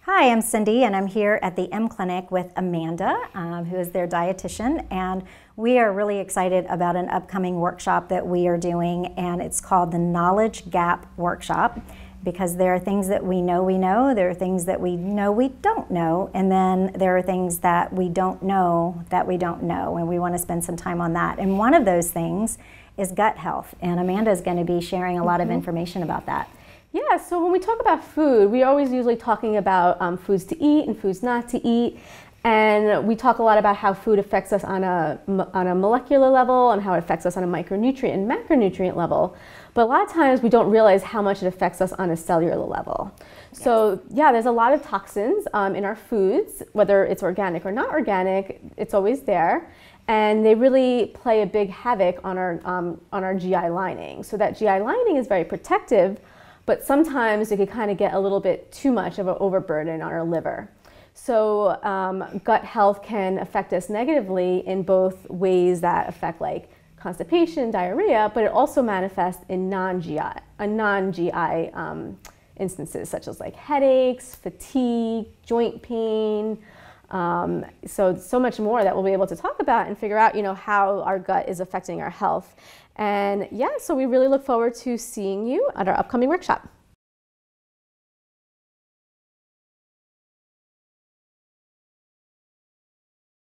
Hi, I'm Cindy, and I'm here at the M Clinic with Amanda, who is their dietitian, and we are really excited about an upcoming workshop that we are doing, and it's called the Knowledge Gap Workshop, because there are things that we know, there are things that we know we don't know, and then there are things that we don't know, and we want to spend some time on that. And one of those things is gut health, and Amanda is going to be sharing a lot of information about that. Yeah, so when we talk about food, we always usually talking about foods to eat and foods not to eat. And we talk a lot about how food affects us on a molecular level and how it affects us on a micronutrient and macronutrient level. But a lot of times we don't realize how much it affects us on a cellular level. Yes. So yeah, there's a lot of toxins in our foods, whether it's organic or not organic, it's always there. And they really play a big havoc on our GI lining. So that GI lining is very protective, but sometimes it could kind of get a little bit too much of an overburden on our liver. So gut health can affect us negatively in both ways that affect like constipation, diarrhea, but it also manifests in non-GI instances such as like headaches, fatigue, joint pain, so much more that we'll be able to talk about and figure out, how our gut is affecting our health. And yeah, so we really look forward to seeing you at our upcoming workshop.